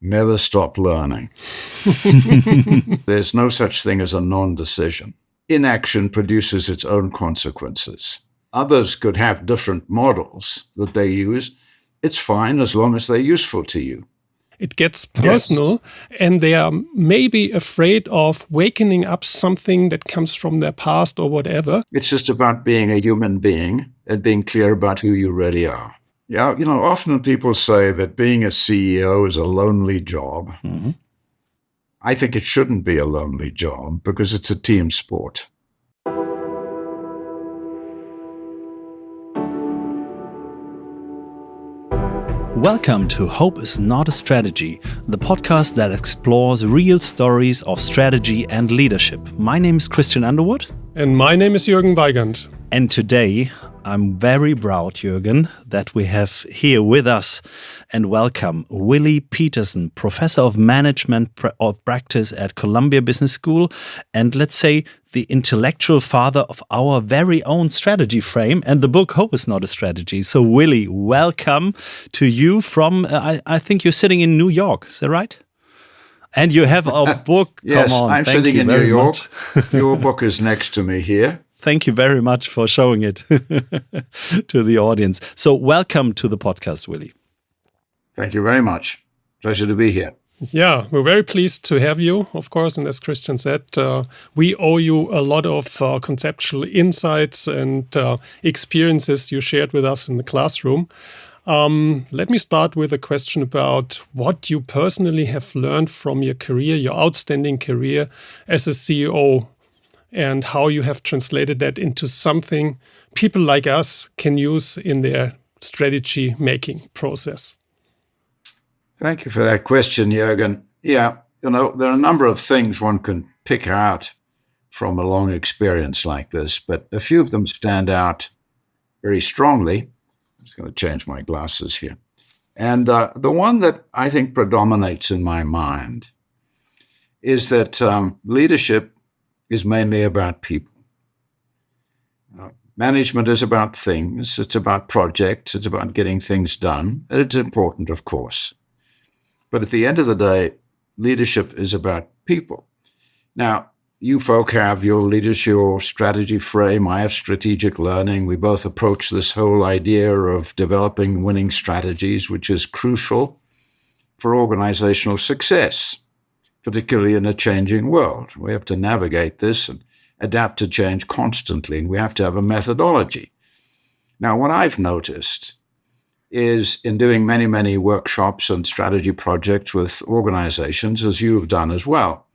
never stop learning. There's no such thing as a non-decision. Inaction produces its own consequences. Others could have different models that they use. It's fine as long as they're useful to you. It gets personal, and they are maybe afraid of wakening up something that comes from their past or whatever. It's just about being a human being and being clear about who you really are. Yeah, often people say that being a CEO is a lonely job. Mm-hmm. I think it shouldn't be a lonely job because it's a team sport. Welcome to Hope is Not a Strategy, the podcast that explores real stories of strategy and leadership. My name is Christian Underwood. And my name is Jürgen Weigand. And today, I'm very proud, Jürgen, that we have here with us and welcome Willie Pietersen, Professor of Management Practice at Columbia Business School, and let's say the intellectual father of our very own StrategyFrame and the book Hope is Not a Strategy. So Willie, welcome to you from, I think you're sitting in New York, is that right? And you have a book. Yes, come on. I'm Thank sitting you in very New York. much. Your book is next to me here. Thank you very much for showing it to the audience. So welcome to the podcast, Willie. Thank you very much. Pleasure to be here. Yeah, we're very pleased to have you, of course. And as Christian said, we owe you a lot of conceptual insights and experiences you shared with us in the classroom. Let me start with a question about what you personally have learned from your career, your outstanding career as a CEO, and how you have translated that into something people like us can use in their strategy making process. Thank you for that question, Jürgen. Yeah, there are a number of things one can pick out from a long experience like this, but a few of them stand out very strongly. I'm just going to change my glasses here. And the one that I think predominates in my mind is that leadership is mainly about people. Management is about things. It's about projects. It's about getting things done. And it's important, of course. But at the end of the day, leadership is about people. Now, you folk have your leadership, your strategy frame. I have strategic learning. We both approach this whole idea of developing winning strategies, which is crucial for organizational success, particularly in a changing world. We have to navigate this and adapt to change constantly, and we have to have a methodology. Now, what I've noticed is in doing many, many workshops and strategy projects with organizations, as you have done as well,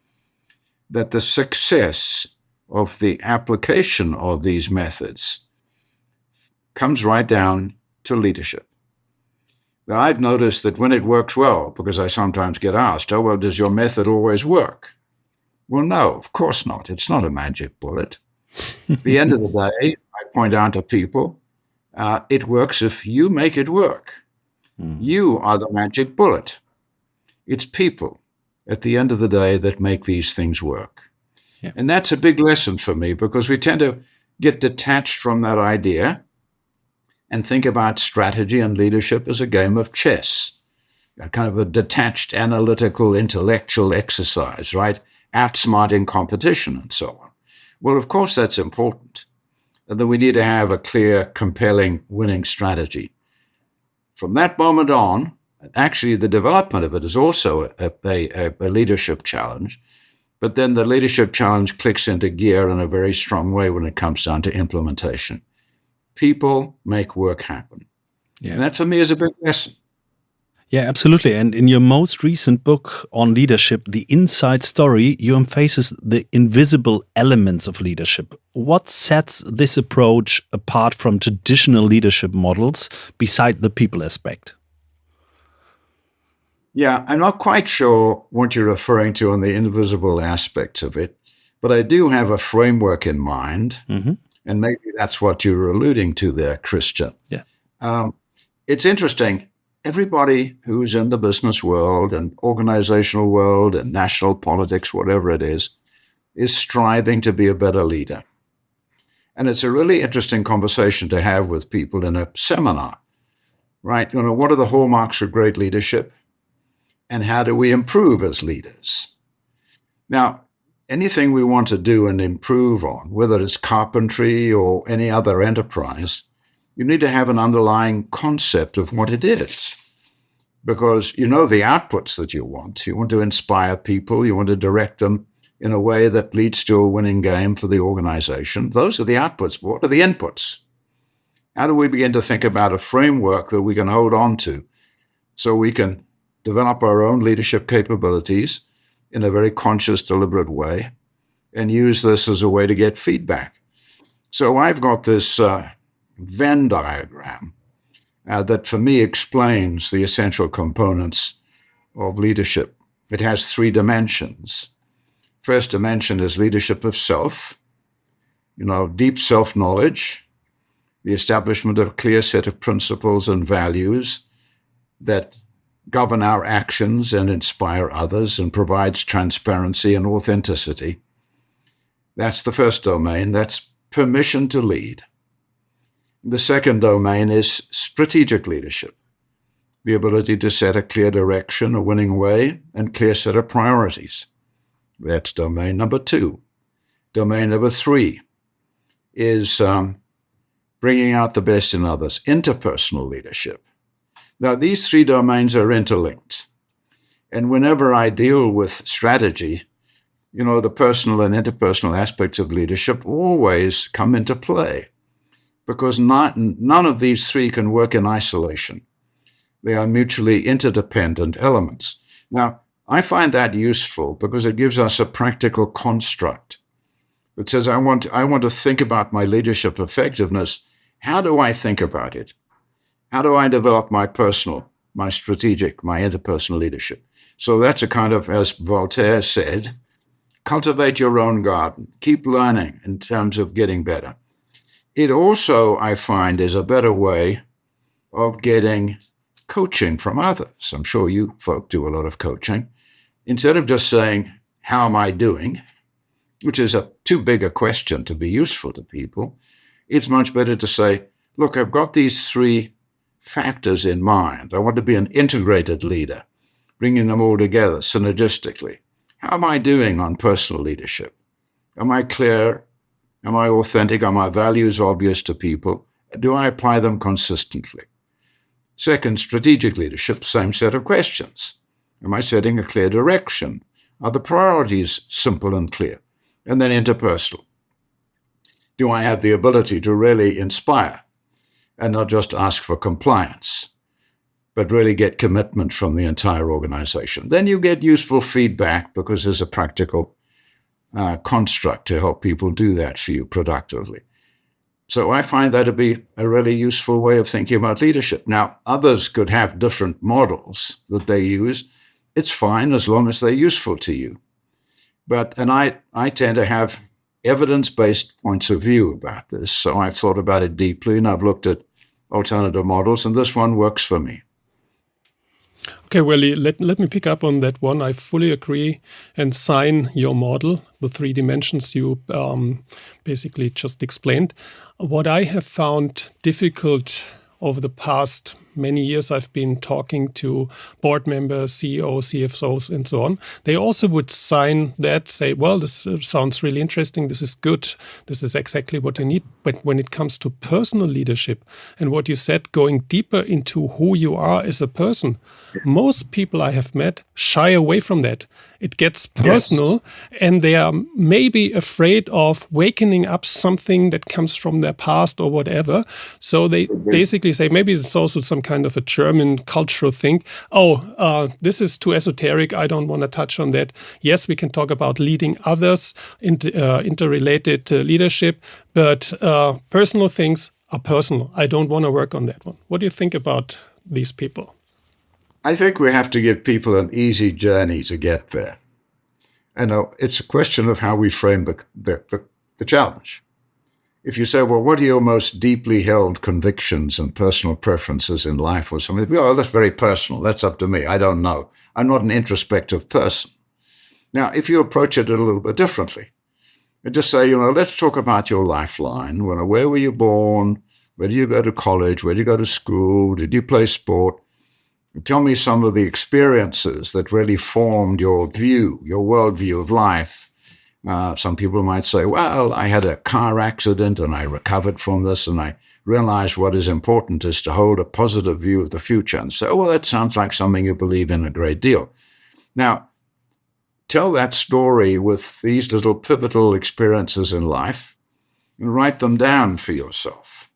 that the success of the application of these methods comes right down to leadership. Now, I've noticed that when it works well, because I sometimes get asked, oh, well, does your method always work? Well, no, of course not. It's not a magic bullet. At the end of the day, I point out to people, it works if you make it work. You are the magic bullet. It's people at the end of the day that make these things work. Yeah. And that's a big lesson for me because we tend to get detached from that idea and think about strategy and leadership as a game of chess, a kind of a detached, analytical, intellectual exercise, right? Outsmarting competition and so on. Well, of course, that's important. And then we need to have a clear, compelling, winning strategy. From that moment on, actually, the development of it is also a leadership challenge. But then the leadership challenge clicks into gear in a very strong way when it comes down to implementation. People make work happen. Yeah. And that for me is a big lesson. Yeah, absolutely. And in your most recent book on leadership, The Inside Story, you emphasize the invisible elements of leadership. What sets this approach apart from traditional leadership models beside the people aspect? Yeah, I'm not quite sure what you're referring to on the invisible aspects of it, but I do have a framework in mind. Mm-hmm. And maybe that's what you were alluding to there, Christian. Yeah. It's interesting. Everybody who's in the business world and organizational world and national politics, whatever it is striving to be a better leader. And it's a really interesting conversation to have with people in a seminar, right? What are the hallmarks of great leadership? and how do we improve as leaders? Now, anything we want to do and improve on, whether it's carpentry or any other enterprise, you need to have an underlying concept of what it is. Because you know the outputs that you want. You want to inspire people. You want to direct them in a way that leads to a winning game for the organization. Those are the outputs. What are the inputs? How do we begin to think about a framework that we can hold on to so we can develop our own leadership capabilities in a very conscious, deliberate way and use this as a way to get feedback? So I've got this Venn diagram that for me explains the essential components of leadership. It has 3 dimensions. First dimension is leadership of self, deep self-knowledge, the establishment of a clear set of principles and values that govern our actions and inspire others and provides transparency and authenticity. That's the first domain. That's permission to lead. The second domain is strategic leadership, the ability to set a clear direction, a winning way, and clear set of priorities. That's domain number 2. Domain number 3 is bringing out the best in others, interpersonal leadership. Now, these 3 domains are interlinked. And whenever I deal with strategy, the personal and interpersonal aspects of leadership always come into play because none of these 3 can work in isolation. They are mutually interdependent elements. Now, I find that useful because it gives us a practical construct that says, I want to think about my leadership effectiveness. How do I think about it? How do I develop my personal, my strategic, my interpersonal leadership? So that's a kind of, as Voltaire said, cultivate your own garden. Keep learning in terms of getting better. It also, I find, is a better way of getting coaching from others. I'm sure you folk do a lot of coaching. Instead of just saying, how am I doing? Which is too big a question to be useful to people. It's much better to say, look, I've got these 3 factors in mind. I want to be an integrated leader, bringing them all together synergistically. How am I doing on personal leadership? Am I clear? Am I authentic? Are my values obvious to people? Do I apply them consistently? Second, strategic leadership, same set of questions. Am I setting a clear direction? Are the priorities simple and clear? And then interpersonal. Do I have the ability to really inspire and not just ask for compliance, but really get commitment from the entire organization? Then you get useful feedback because there's a practical construct to help people do that for you productively. So I find that to be a really useful way of thinking about leadership. Now, others could have different models that they use. It's fine as long as they're useful to you. And I tend to have evidence-based points of view about this. So I've thought about it deeply and I've looked at alternative models, and this one works for me. Okay, Willie, let me pick up on that one. I fully agree and sign your model, the 3 dimensions you basically just explained. What I have found difficult over the past many years, I've been talking to board members, CEOs, CFOs, and so on. They also would sign that, say, well, this sounds really interesting. This is good. This is exactly what I need. But when it comes to personal leadership and what you said, going deeper into who you are as a person, most people I have met shy away from that. It gets personal, and they are maybe afraid of wakening up something that comes from their past or whatever. So they basically say, maybe it's also some kind of a German cultural thing. This is too esoteric. I don't want to touch on that. Yes, we can talk about leading others, interrelated leadership, but personal things are personal. I don't want to work on that one. What do you think about these people? I think we have to give people an easy journey to get there. And it's a question of how we frame the challenge. If you say, well, what are your most deeply held convictions and personal preferences in life or something? Oh, that's very personal. That's up to me. I don't know. I'm not an introspective person. Now, if you approach it a little bit differently, and just say, let's talk about your lifeline. Where were you born? Where did you go to college? Where did you go to school? Did you play sport? Tell me some of the experiences that really formed your view, your worldview of life. Some people might say, well, I had a car accident and I recovered from this and I realized what is important is to hold a positive view of the future. And say, oh, well, that sounds like something you believe in a great deal. Now, tell that story with these little pivotal experiences in life and write them down for yourself.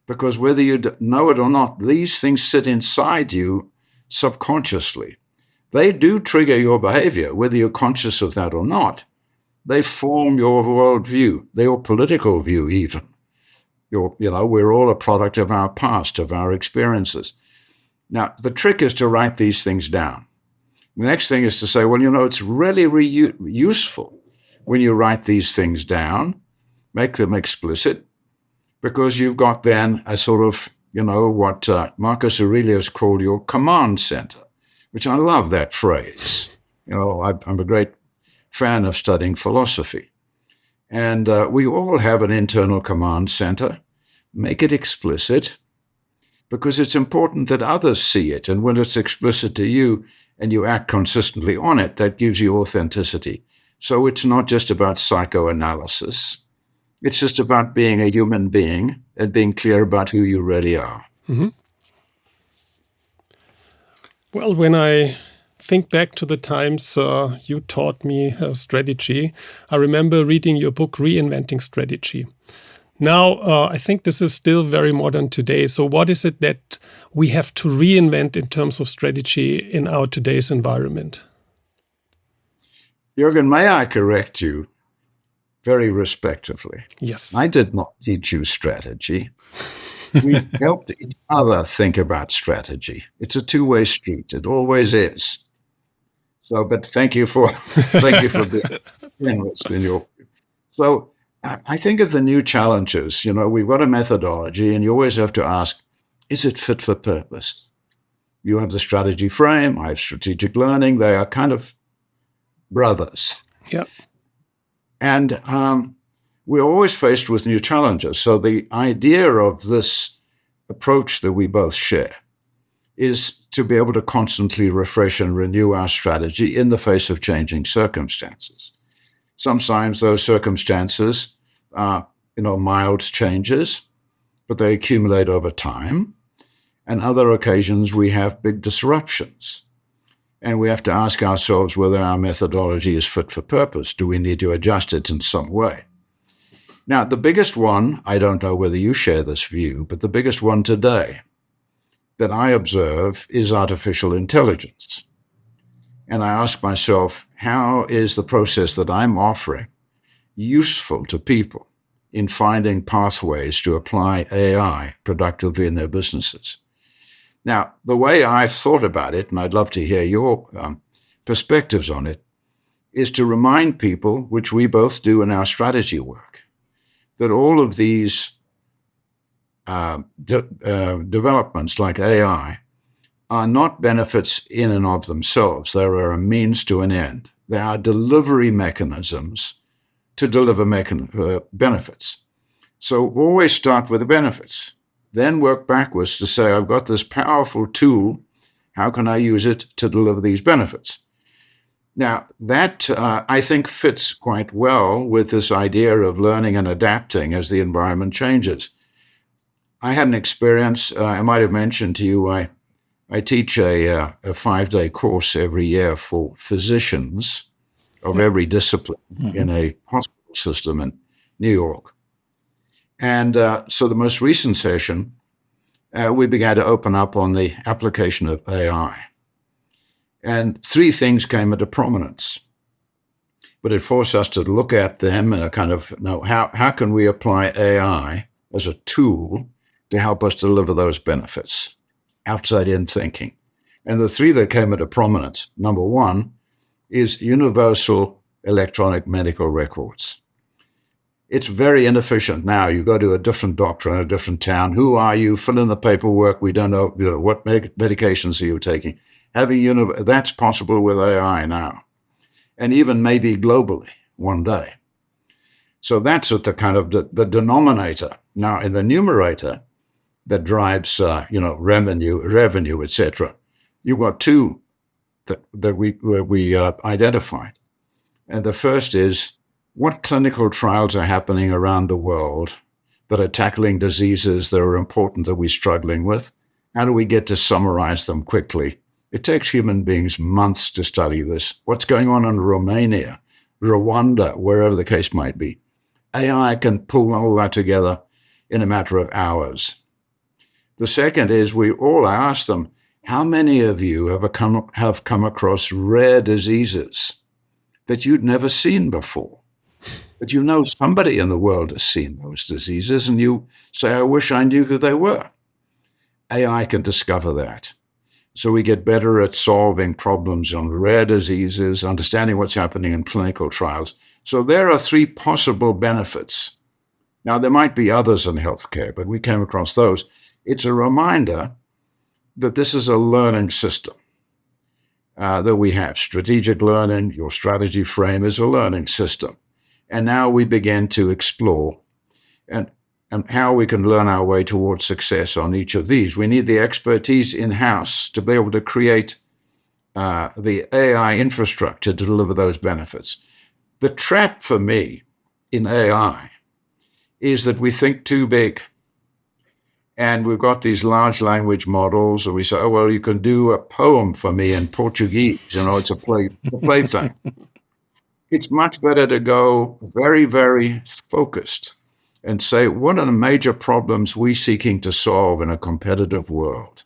Because whether you know it or not, these things sit inside you subconsciously. They do trigger your behavior, whether you're conscious of that or not. They form your worldview, your political view even. We're all a product of our past, of our experiences. Now, the trick is to write these things down. The next thing is to say, well, it's really useful when you write these things down, make them explicit, because you've got then a sort of, what Marcus Aurelius called your command center, which I love that phrase. I'm a great fan of studying philosophy. And we all have an internal command center. Make it explicit, because it's important that others see it. And when it's explicit to you and you act consistently on it, that gives you authenticity. So it's not just about psychoanalysis. It's just about being a human being and being clear about who you really are. Mm-hmm. Well, when I think back to the times you taught me strategy, I remember reading your book, Reinventing Strategy. Now, I think this is still very modern today. So what is it that we have to reinvent in terms of strategy in our today's environment? Jürgen, may I correct you very respectively? Yes. I did not teach you strategy. We helped each other think about strategy. It's a two-way street. It always is. So, but thank you for being generous in your. So, I think of the new challenges. We've got a methodology, and you always have to ask, is it fit for purpose? You have the strategy frame. I have strategic learning. They are kind of brothers. Yep. And we're always faced with new challenges. So the idea of this approach that we both share is to be able to constantly refresh and renew our strategy in the face of changing circumstances. Sometimes those circumstances are, mild changes, but they accumulate over time. And other occasions we have big disruptions. And we have to ask ourselves whether our methodology is fit for purpose. Do we need to adjust it in some way? Now, the biggest one, I don't know whether you share this view, but the biggest one today that I observe is artificial intelligence. And I ask myself, how is the process that I'm offering useful to people in finding pathways to apply AI productively in their businesses? Now, the way I've thought about it, and I'd love to hear your perspectives on it, is to remind people, which we both do in our strategy work, that all of these developments like AI are not benefits in and of themselves. They are a means to an end. They are delivery mechanisms to deliver benefits. So always start with the benefits, then work backwards to say, I've got this powerful tool. How can I use it to deliver these benefits? Now, that I think fits quite well with this idea of learning and adapting as the environment changes. I had an experience, I might have mentioned to you, I teach a 5-day course every year for physicians of every discipline in a hospital system in New York. And so the most recent session, we began to open up on the application of AI. And 3 things came into prominence. But it forced us to look at them and kind of know how can we apply AI as a tool to help us deliver those benefits, outside-in thinking. And the 3 that came into prominence, number 1, is universal electronic medical records. It's very inefficient now. You go to a different doctor in a different town. Who are you? Fill in the paperwork. We don't know, what medications are you taking. That's possible with AI now, and even maybe globally one day. So that's at the kind of the denominator. Now, in the numerator that drives revenue, etc. You've got two that we identified. And the first is, what clinical trials are happening around the world that are tackling diseases that are important that we're struggling with? How do we get to summarize them quickly? It takes human beings months to study this. What's going on in Romania, Rwanda, wherever the case might be? AI can pull all that together in a matter of hours. The second is, we all ask them, how many of you have come across rare diseases that you'd never seen before? But you know somebody in the world has seen those diseases, and you say, I wish I knew who they were. AI can discover that. So we get better at solving problems on rare diseases, understanding what's happening in clinical trials. So there are three possible benefits. Now, there might be others in healthcare, but we came across those. It's a reminder that this is a learning system that we have. Strategic learning, your strategy frame is a learning system. And now we begin to explore and how we can learn our way towards success on each of these. We need the expertise in-house to be able to create the AI infrastructure to deliver those benefits. The trap for me in AI is that we think too big. And we've got these large language models, and we say, oh, well, you can do a poem for me in Portuguese. It's a plaything. It's much better to go very, very focused and say, what are the major problems we're seeking to solve in a competitive world?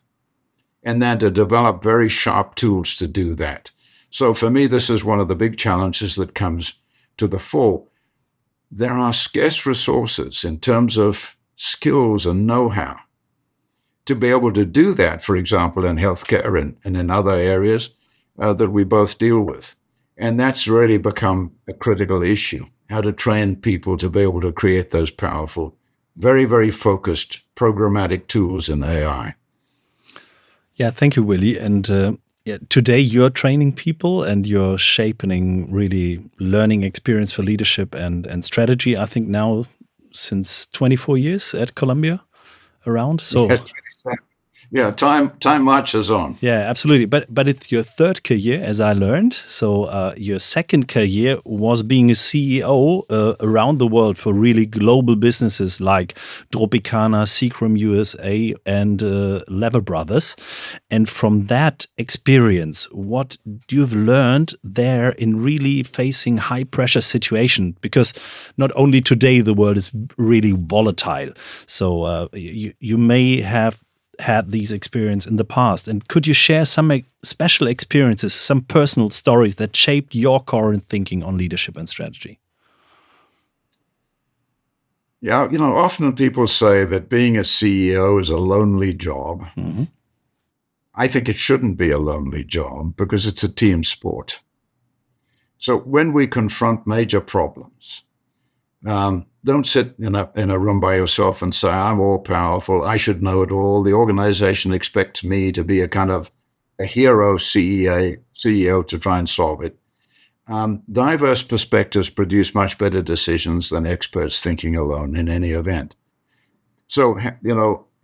And then to develop very sharp tools to do that. So for me, this is one of the big challenges that comes to the fore. There are scarce resources in terms of skills and know-how to be able to do that, for example, in healthcare and in other areas that we both deal with. And that's really become a critical issue, how to train people to be able to create those powerful, very, very focused programmatic tools in AI. Yeah, thank you, Willie. And today you're training people and you're shaping really learning experience for leadership and strategy, I think now since 24 years at Columbia around. So yeah, time marches on. Yeah, absolutely. But it's your third career, as I learned. So your second career was being a CEO around the world for really global businesses like Tropicana, Seagram USA, and Lever Brothers. And from that experience, what you've learned there in really facing high pressure situation, because not only today the world is really volatile. So you may have had these experiences in the past. And could you share some special experiences, some personal stories that shaped your current thinking on leadership and strategy? Yeah, often people say that being a CEO is a lonely job. Mm-hmm. I think it shouldn't be a lonely job because it's a team sport. So when we confront major problems, don't sit in a room by yourself and say, I'm all powerful, I should know it all. The organization expects me to be a kind of a hero CEO to try and solve it. Diverse perspectives produce much better decisions than experts thinking alone in any event. So,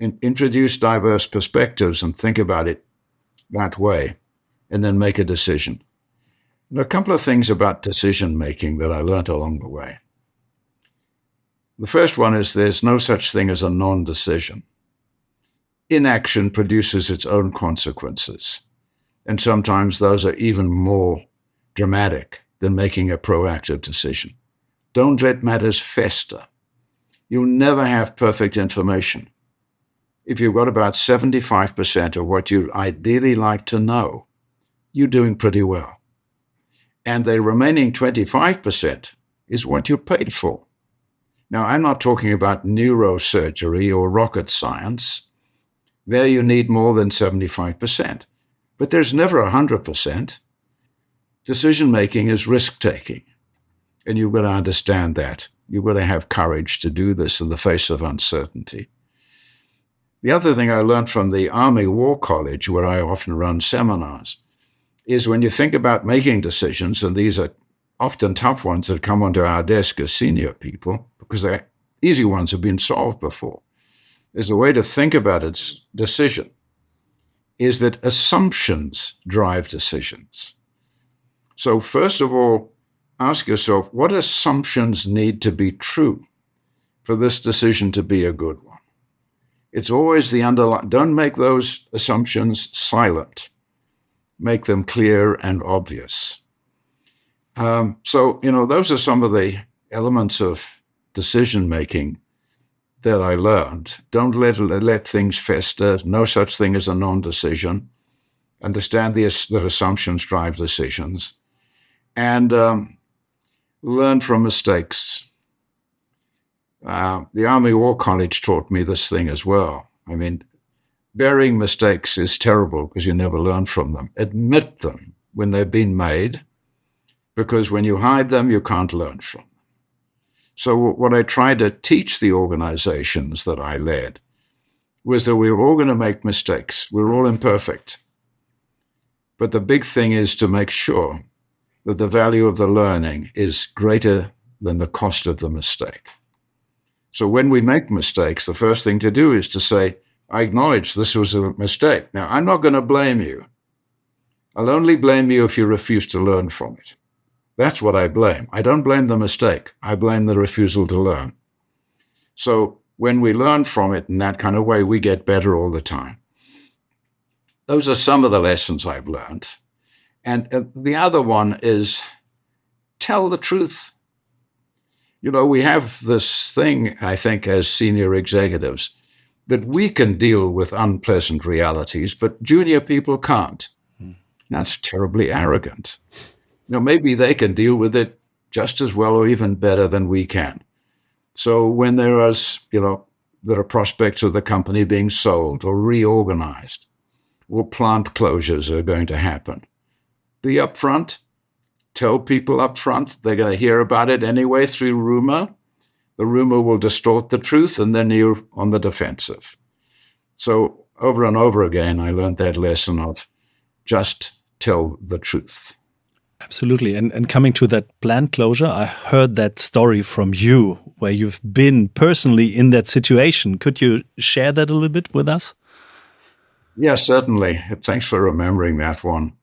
introduce diverse perspectives and think about it that way, and then make a decision. A couple of things about decision making that I learned along the way. The first one is there's no such thing as a non-decision. Inaction produces its own consequences, and sometimes those are even more dramatic than making a proactive decision. Don't let matters fester. You'll never have perfect information. If you've got about 75% of what you'd ideally like to know, you're doing pretty well. And the remaining 25% is what you're paid for. Now, I'm not talking about neurosurgery or rocket science. There you need more than 75%. But there's never 100%. Decision-making is risk-taking. And you've got to understand that. You've got to have courage to do this in the face of uncertainty. The other thing I learned from the Army War College, where I often run seminars, is when you think about making decisions, and these are often tough ones that come onto our desk as senior people, because the easy ones have been solved before. There's a way to think about its decision is that assumptions drive decisions. So first of all, ask yourself, what assumptions need to be true for this decision to be a good one? It's always the underlying. Don't make those assumptions silent. Make them clear and obvious. So, those are some of the elements of decision-making that I learned. Don't let things fester. No such thing as a non-decision. Understand that assumptions drive decisions. And learn from mistakes. The Army War College taught me this thing as well. I mean, burying mistakes is terrible because you never learn from them. Admit them when they've been made, because when you hide them, you can't learn from them. So what I tried to teach the organizations that I led was that we were all going to make mistakes. We're all imperfect. But the big thing is to make sure that the value of the learning is greater than the cost of the mistake. So when we make mistakes, the first thing to do is to say, I acknowledge this was a mistake. Now, I'm not going to blame you. I'll only blame you if you refuse to learn from it. That's what I blame. I don't blame the mistake. I blame the refusal to learn. So when we learn from it in that kind of way, we get better all the time. Those are some of the lessons I've learned. And the other one is tell the truth. We have this thing, I think, as senior executives, that we can deal with unpleasant realities, but junior people can't. That's terribly arrogant. Maybe they can deal with it just as well or even better than we can. So when there are prospects of the company being sold or reorganized, or plant closures are going to happen, be upfront. Tell people upfront. They're going to hear about it anyway through rumor. The rumor will distort the truth, and then you're on the defensive. So over and over again, I learned that lesson of just tell the truth. Absolutely. And coming to that plant closure, I heard that story from you where you've been personally in that situation. Could you share that a little bit with us? Yes, certainly. Thanks for remembering that one.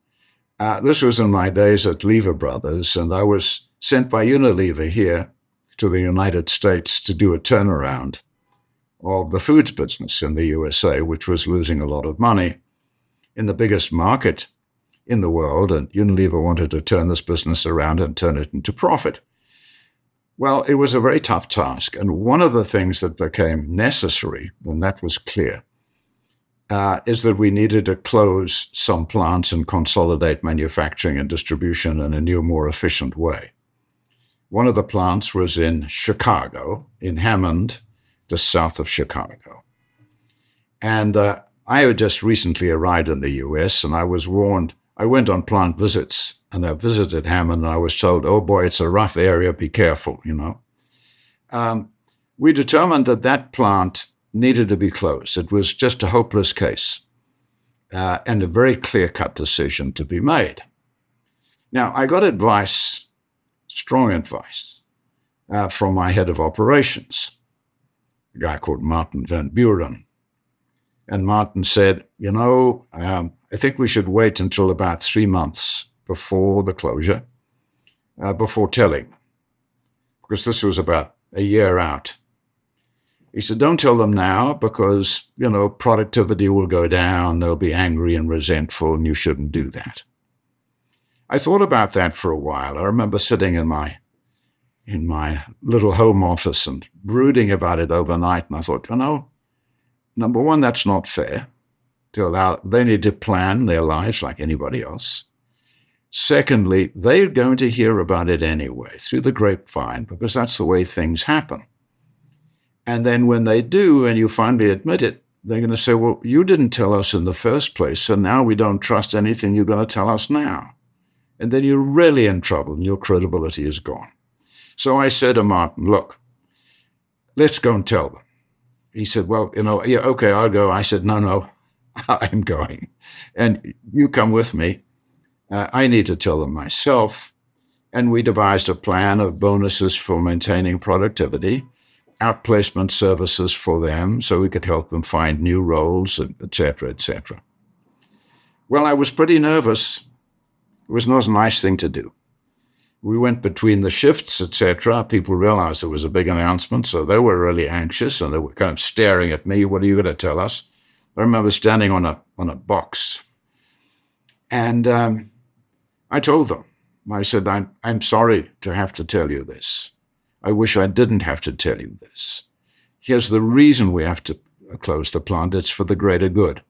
This was in my days at Lever Brothers, and I was sent by Unilever here to the United States to do a turnaround of the foods business in the USA, which was losing a lot of money in the biggest market in the world, and Unilever wanted to turn this business around and turn it into profit. Well, it was a very tough task, and one of the things that became necessary, and that was clear, is that we needed to close some plants and consolidate manufacturing and distribution in a new, more efficient way. One of the plants was in Chicago, in Hammond, just south of Chicago. And I had just recently arrived in the US, and I was warned. I went on plant visits, and I visited Hammond, and I was told, oh boy, it's a rough area, be careful, We determined that plant needed to be closed. It was just a hopeless case, and a very clear-cut decision to be made. Now, I got advice, strong advice, from my head of operations, a guy called Martin Van Buren. And Martin said, I think we should wait until about 3 months before the closure, before telling, because this was about a year out. He said, don't tell them now because, productivity will go down, they'll be angry and resentful, and you shouldn't do that. I thought about that for a while. I remember sitting in my little home office and brooding about it overnight, and I thought, number one, that's not fair. They need to plan their lives like anybody else. Secondly, they're going to hear about it anyway, through the grapevine, because that's the way things happen. And then when they do, and you finally admit it, they're going to say, well, you didn't tell us in the first place, so now we don't trust anything you're going to tell us now. And then you're really in trouble, and your credibility is gone. So I said to Martin, look, let's go and tell them. He said, well, yeah, okay, I'll go. I said, no, I'm going. And you come with me. I need to tell them myself. And we devised a plan of bonuses for maintaining productivity, outplacement services for them so we could help them find new roles, et cetera, et cetera. Well, I was pretty nervous. It was not a nice thing to do. We went between the shifts, etc. People realized there was a big announcement, so they were really anxious, and they were kind of staring at me. What are you going to tell us? I remember standing on a box, and I told them. I said, I'm sorry to have to tell you this. I wish I didn't have to tell you this. Here's the reason we have to close the plant. It's for the greater good.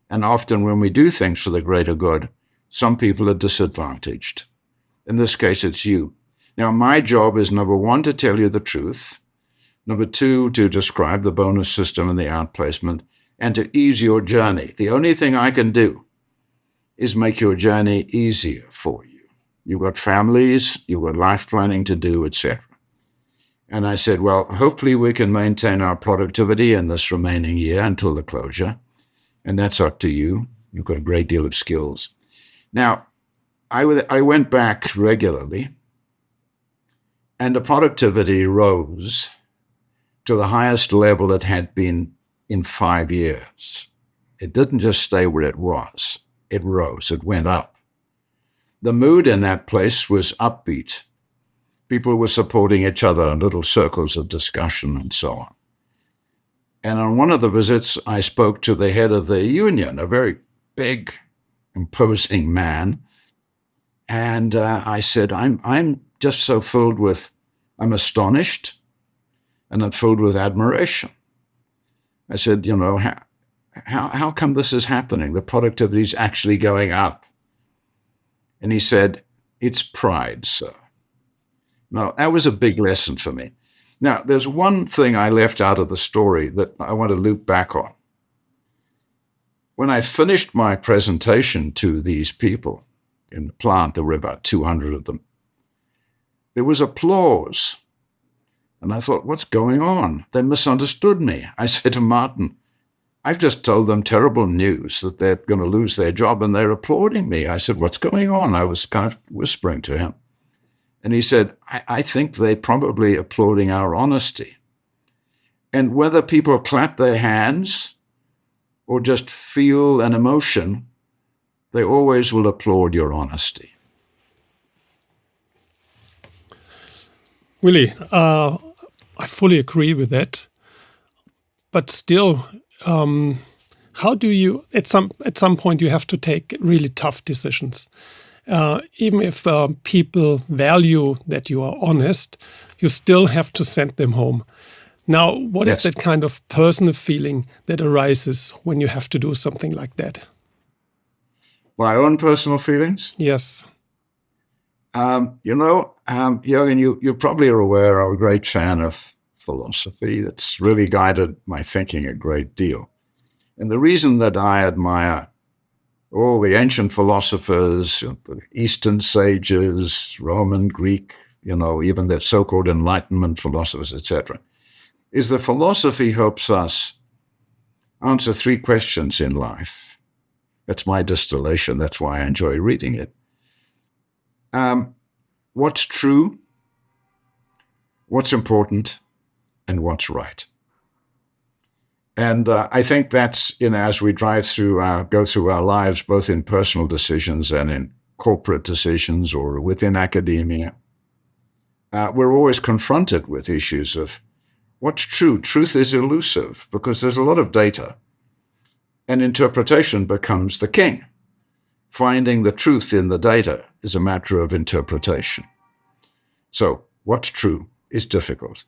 And often when we do things for the greater good, some people are disadvantaged. In this case, it's you. Now, my job is, number one, to tell you the truth. Number two, to describe the bonus system and the outplacement, and to ease your journey. The only thing I can do is make your journey easier for you. You've got families, you've got life planning to do, etc. And I said, well, hopefully we can maintain our productivity in this remaining year until the closure. And that's up to you. You've got a great deal of skills. Now, I went back regularly, and the productivity rose to the highest level it had been in 5 years. It didn't just stay where it was. It rose. It went up. The mood in that place was upbeat. People were supporting each other in little circles of discussion and so on. And on one of the visits, I spoke to the head of the union, a very big, imposing man. And I said, I'm just so I'm astonished, and I'm filled with admiration. I said, how come this is happening? The productivity is actually going up. And he said, it's pride, sir. Now, that was a big lesson for me. Now, there's one thing I left out of the story that I want to loop back on. When I finished my presentation to these people in the plant, there were about 200 of them, there was applause. And I thought, what's going on? They misunderstood me. I said to Martin, I've just told them terrible news that they're going to lose their job, and they're applauding me. I said, what's going on? I was kind of whispering to him. And he said, I think they're probably applauding our honesty. And whether people clap their hands or just feel an emotion, they always will applaud your honesty. Willie, I fully agree with that. But still, how do you, at some point, you have to take really tough decisions. Even if people value that you are honest, you still have to send them home. Now, what is that kind of personal feeling that arises when you have to do something like that? My own personal feelings? Yes. Jürgen, you probably are aware I'm a great fan of philosophy. That's really guided my thinking a great deal. And the reason that I admire all the ancient philosophers, the Eastern sages, Roman, Greek, even the so-called Enlightenment philosophers, etc., is that philosophy helps us answer 3 questions in life. That's my distillation. That's why I enjoy reading it. What's true, what's important, and what's right. And I think that's, as we go through our lives, both in personal decisions and in corporate decisions or within academia, we're always confronted with issues of what's true. Truth is elusive because there's a lot of data, and interpretation becomes the king. Finding the truth in the data is a matter of interpretation. So what's true is difficult.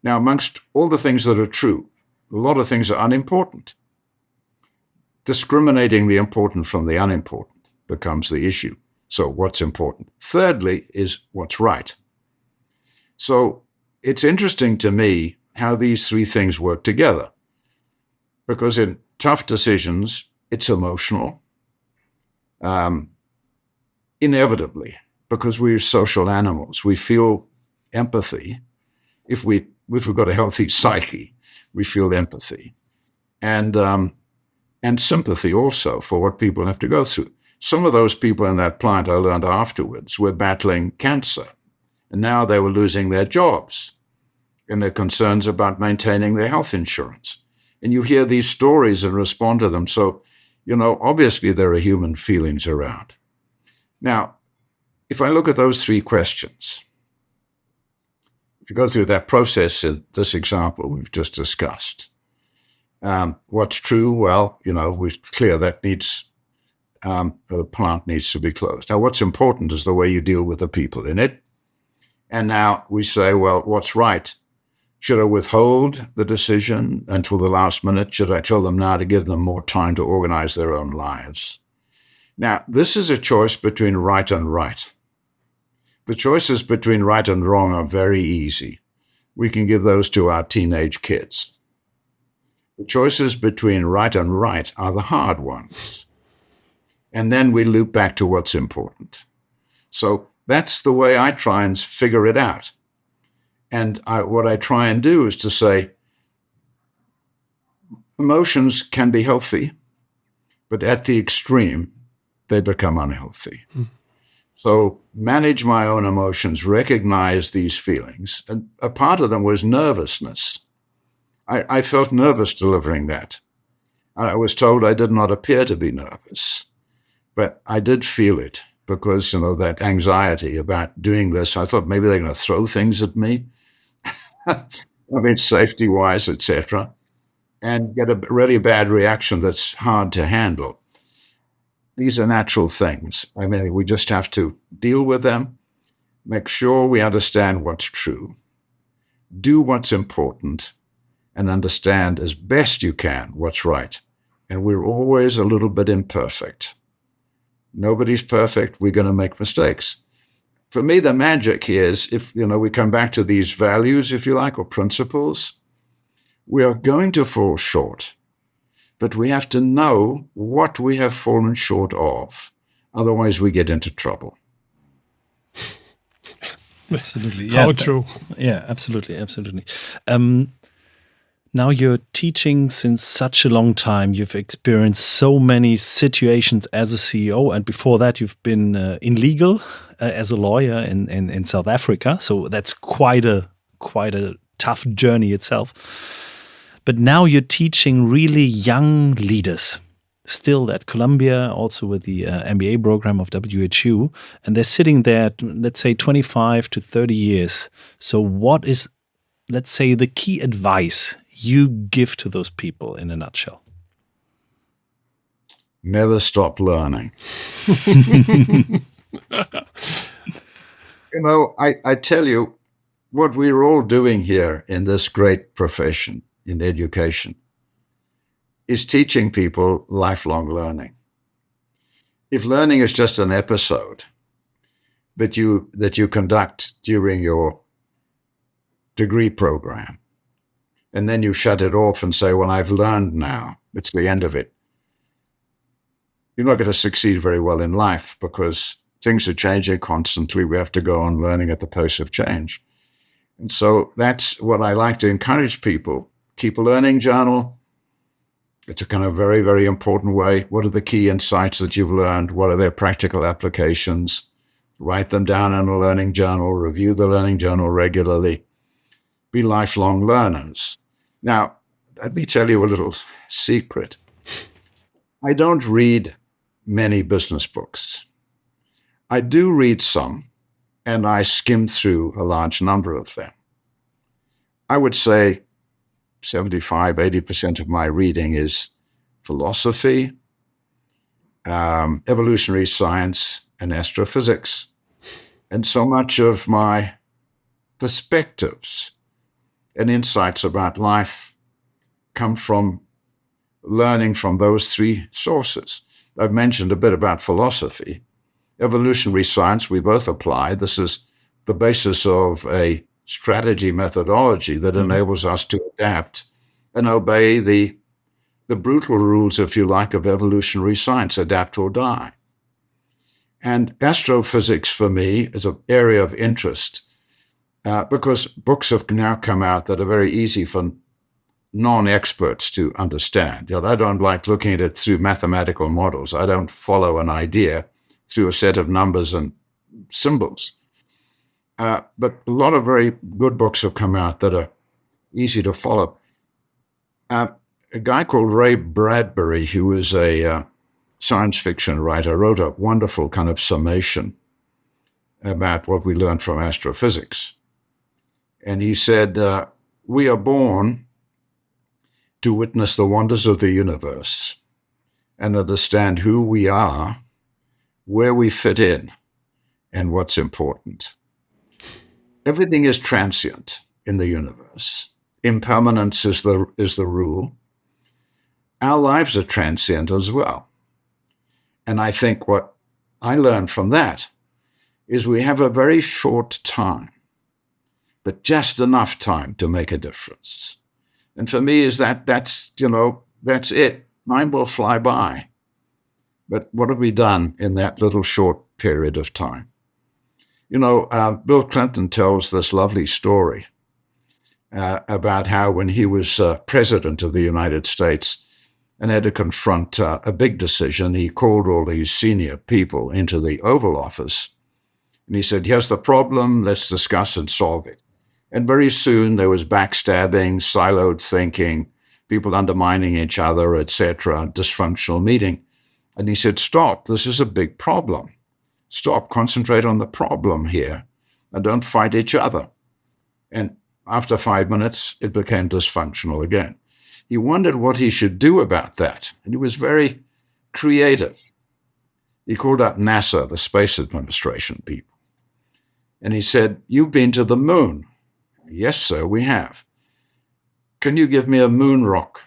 Now, amongst all the things that are true, a lot of things are unimportant. Discriminating the important from the unimportant becomes the issue. So what's important? Thirdly is what's right. So it's interesting to me how these 3 things work together. Because in tough decisions, it's emotional. Inevitably, because we're social animals, we feel empathy. If we've got a healthy psyche, we feel empathy and sympathy also for what people have to go through. Some of those people in that plant, I learned afterwards, were battling cancer, and now they were losing their jobs and their concerns about maintaining their health insurance. And you hear these stories and respond to them. So, Obviously there are human feelings around. Now, if I look at those three questions, if you go through that process in this example we've just discussed, what's true? Well, we're clear that the plant needs to be closed. Now, what's important is the way you deal with the people in it. And now we say, well, what's right? Should I withhold the decision until the last minute? Should I tell them now to give them more time to organize their own lives? Now, this is a choice between right and right. The choices between right and wrong are very easy. We can give those to our teenage kids. The choices between right and right are the hard ones. And then we loop back to what's important. So that's the way I try and figure it out. And what I try and do is to say, emotions can be healthy, but at the extreme, they become unhealthy. So manage my own emotions, recognize these feelings. And a part of them was nervousness. I felt nervous delivering that. I was told I did not appear to be nervous, but I did feel it because, that anxiety about doing this, I thought maybe they're going to throw things at me. Safety-wise, etc., and get a really bad reaction that's hard to handle. These are natural things. We just have to deal with them, make sure we understand what's true, do what's important, and understand as best you can what's right. And we're always a little bit imperfect. Nobody's perfect. We're going to make mistakes. For me, the magic here is if, we come back to these values, if you like, or principles, we are going to fall short, but we have to know what we have fallen short of. Otherwise, we get into trouble. Absolutely. Yeah, How true. Yeah, absolutely. Now you're teaching since such a long time. You've experienced so many situations as a CEO, and before that, you've been in legal as a lawyer in South Africa. So that's quite a tough journey itself. But now you're teaching really young leaders, still at Columbia, also with the MBA program of WHU, and they're sitting there, let's say 25 to 30 years. So what is, let's say, the key advice you give to those people in a nutshell? Never stop learning. I tell you, what we're all doing here in this great profession, in education, is teaching people lifelong learning. If learning is just an episode that you conduct during your degree program, and then you shut it off and say, well, I've learned now, it's the end of it, you're not going to succeed very well in life because things are changing constantly. We have to go on learning at the pace of change. And so that's what I like to encourage people. Keep a learning journal. It's a kind of very, very important way. What are the key insights that you've learned? What are their practical applications? Write them down in a learning journal. Review the learning journal regularly. Be lifelong learners. Now, let me tell you a little secret. I don't read many business books. I do read some, and I skim through a large number of them. I would say 75-80% of my reading is philosophy, evolutionary science, and astrophysics. And so much of my perspectives and insights about life come from learning from those three sources. I've mentioned a bit about philosophy. Evolutionary science, we both apply. This is the basis of a strategy methodology that enables us to adapt and obey the brutal rules, if you like, of evolutionary science, adapt or die. And astrophysics, for me, is an area of interest because books have now come out that are very easy for non-experts to understand. I don't like looking at it through mathematical models. I don't follow an idea through a set of numbers and symbols. But a lot of very good books have come out that are easy to follow. A guy called Ray Bradbury, who was a science fiction writer, wrote a wonderful kind of summation about what we learned from astrophysics. And he said, we are born to witness the wonders of the universe and understand who we are, where we fit in, and what's important. Everything is transient in the universe. Impermanence is the rule. Our lives are transient as well. And I think what I learned from that is we have a very short time, but just enough time to make a difference. And for me, that's it. Time will fly by. But what have we done in that little short period of time? Bill Clinton tells this lovely story about how when he was president of the United States and had to confront a big decision, he called all these senior people into the Oval Office. And he said, here's the problem, let's discuss and solve it. And very soon there was backstabbing, siloed thinking, people undermining each other, etc., dysfunctional meeting. And he said, stop, this is a big problem. Stop, concentrate on the problem here, and don't fight each other. And after 5 minutes, it became dysfunctional again. He wondered what he should do about that, and he was very creative. He called up NASA, the Space Administration people, and he said, you've been to the moon. Yes, sir, we have. Can you give me a moon rock?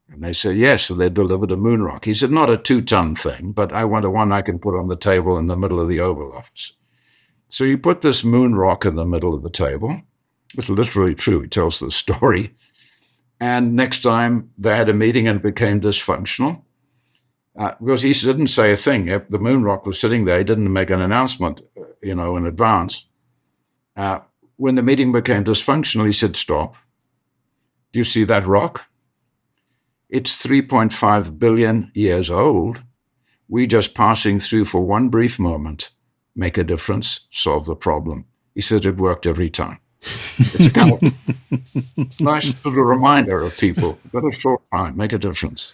And they said, yes, so they delivered a moon rock. He said, not a 2-ton thing, but I want one I can put on the table in the middle of the Oval Office. So he put this moon rock in the middle of the table. It's literally true. He tells the story. And next time they had a meeting and it became dysfunctional, because he didn't say a thing. The moon rock was sitting there. He didn't make an announcement, in advance. When the meeting became dysfunctional, he said, stop. Do you see that rock? It's 3.5 billion years old. We just passing through for one brief moment, make a difference, solve the problem. He said it worked every time. It's a kind of nice little reminder of people. But a short time, make a difference.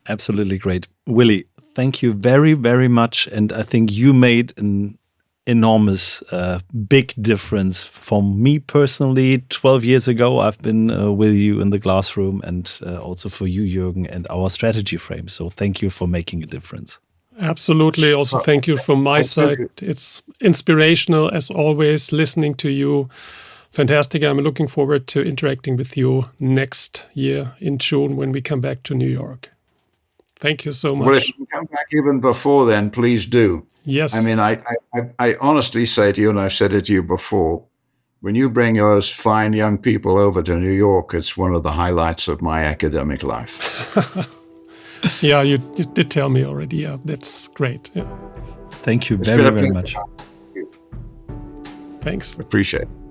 Absolutely great. Willie, thank you very, very much. And I think you made an enormous, big difference for me personally. 12 years ago, I've been with you in the classroom, and also for you, Jürgen, and our strategy frame. So thank you for making a difference. Absolutely. Also, thank you from my side. It's inspirational, as always, listening to you. Fantastic. I'm looking forward to interacting with you next year in June when we come back to New York. Thank you so much. Well, if you come back even before then, please do. Yes. I mean, I honestly say to you, and I've said it to you before, when you bring those fine young people over to New York, it's one of the highlights of my academic life. Yeah, you did tell me already. Yeah, that's great. Yeah. Thank you very, very much. Thanks. Appreciate it.